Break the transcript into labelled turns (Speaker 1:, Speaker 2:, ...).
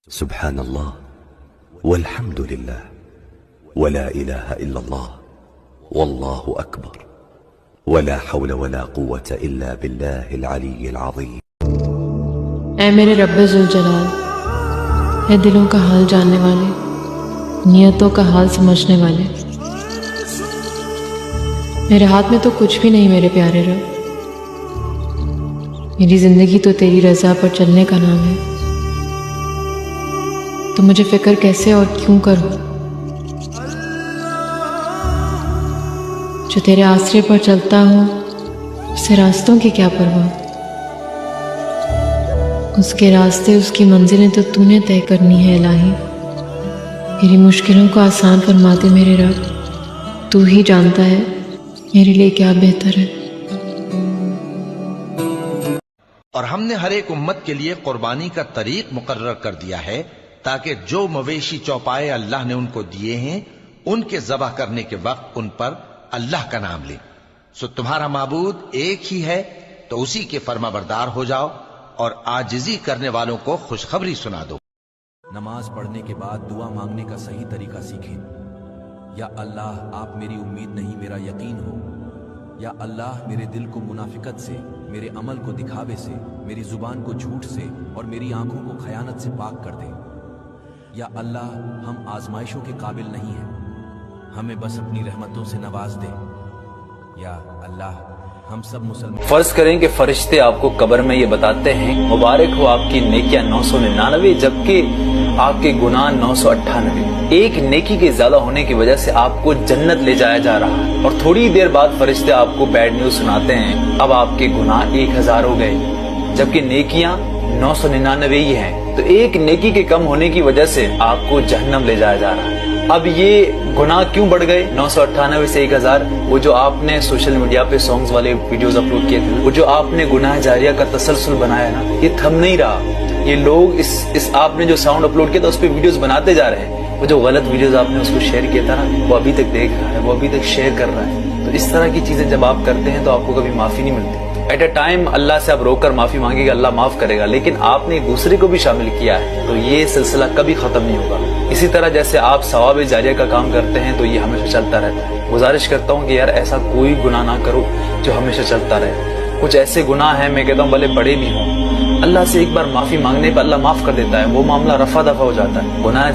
Speaker 1: سبحان الله والحمد لله ولا إله إلا الله والله أكبر ولا حول ولا قوة إلا بالله العلي العظيم۔
Speaker 2: اے میرے رب ذوالجلال، اے دلوں کا حال جاننے والے، نیتوں کا حال سمجھنے والے، میرے ہاتھ میں تو کچھ بھی نہیں میرے پیارے رب۔ میری زندگی تو تیری رضا پر چلنے کا نام ہے، تو مجھے فکر کیسے اور کیوں کروں؟ جو تیرے آسرے پر چلتا ہو اسے راستوں کی کیا پرواہ، اس کے راستے اس کی منزلیں تو تو نے طے کرنی ہے الہی۔ میری مشکلوں کو آسان فرما دے میرے رب، تو ہی جانتا ہے میرے لیے کیا بہتر ہے۔
Speaker 3: اور ہم نے ہر ایک امت کے لیے قربانی کا طریق مقرر کر دیا ہے تاکہ جو مویشی چوپائے اللہ نے ان کو دیے ہیں ان کے ذبح کرنے کے وقت ان پر اللہ کا نام لیں۔ سو تمہارا معبود ایک ہی ہے، تو اسی کے فرما بردار ہو جاؤ اور عاجزی کرنے والوں کو خوشخبری سنا دو۔
Speaker 4: نماز پڑھنے کے بعد دعا مانگنے کا صحیح طریقہ سیکھیں۔ یا اللہ آپ میری امید نہیں میرا یقین ہو۔ یا اللہ میرے دل کو منافقت سے، میرے عمل کو دکھاوے سے، میری زبان کو جھوٹ سے اور میری آنکھوں کو خیانت سے پاک کر دے۔ یا اللہ ہم آزمائشوں کے قابل نہیں ہیں، ہمیں بس اپنی رحمتوں سے نواز دے۔ یا اللہ ہم سب مسلمان
Speaker 5: فرض کریں کہ فرشتے آپ کو قبر میں یہ بتاتے ہیں مبارک ہو آپ کی نیکیاں 999 جبکہ آپ کے گناہ 998، ایک نیکی کے زیادہ ہونے کی وجہ سے آپ کو جنت لے جایا جا رہا ہے، اور تھوڑی دیر بعد فرشتے آپ کو بیڈ نیوز سناتے ہیں اب آپ کے گناہ 1000 ہو گئے جبکہ نیکیاں 999 ہی ہیں، تو ایک نیکی کے کم ہونے کی وجہ سے آپ کو جہنم لے جایا جا رہا ہے۔ اب یہ گناہ کیوں بڑھ گئے 998 سے 1000؟ وہ جو آپ نے سوشل میڈیا پہ سانگز والے ویڈیوز اپلوڈ کیے تھے، وہ جو آپ نے گناہ جاریہ کا تسلسل بنایا نا، یہ تھم نہیں رہا۔ یہ لوگ اس آپ نے جو ساؤنڈ اپلوڈ کیا تھا اس پہ ویڈیوز بناتے جا رہے ہیں، وہ جو غلط ویڈیوز آپ نے اس کو شیئر کیا تھا نا، وہ ابھی تک دیکھ رہا ہے، وہ ابھی تک شیئر کر رہا ہے۔ تو اس طرح کی چیزیں جب آپ کرتے ہیں تو آپ کو کبھی معافی نہیں ملتی۔ ایٹ اے ٹائم اللہ سے آپ رو کر معافی مانگے گا، اللہ معاف کرے گا، لیکن آپ نے دوسرے کو بھی شامل کیا ہے تو یہ سلسلہ کبھی ختم نہیں ہوگا۔ اسی طرح جیسے آپ ثواب جاریہ کا کام کرتے ہیں تو یہ ہمیشہ چلتا رہتا ہے۔ گزارش کرتا ہوں کہ یار ایسا کوئی گناہ نہ کرو جو ہمیشہ چلتا رہے۔ کچھ ایسے گناہ ہیں میں کہتا ہوں بھلے بڑے بھی ہوں، اللہ سے ایک بار معافی مانگنے پہ اللہ معاف کر دیتا ہے، وہ معاملہ رفع دفع ہو جاتا ہے۔ گناہ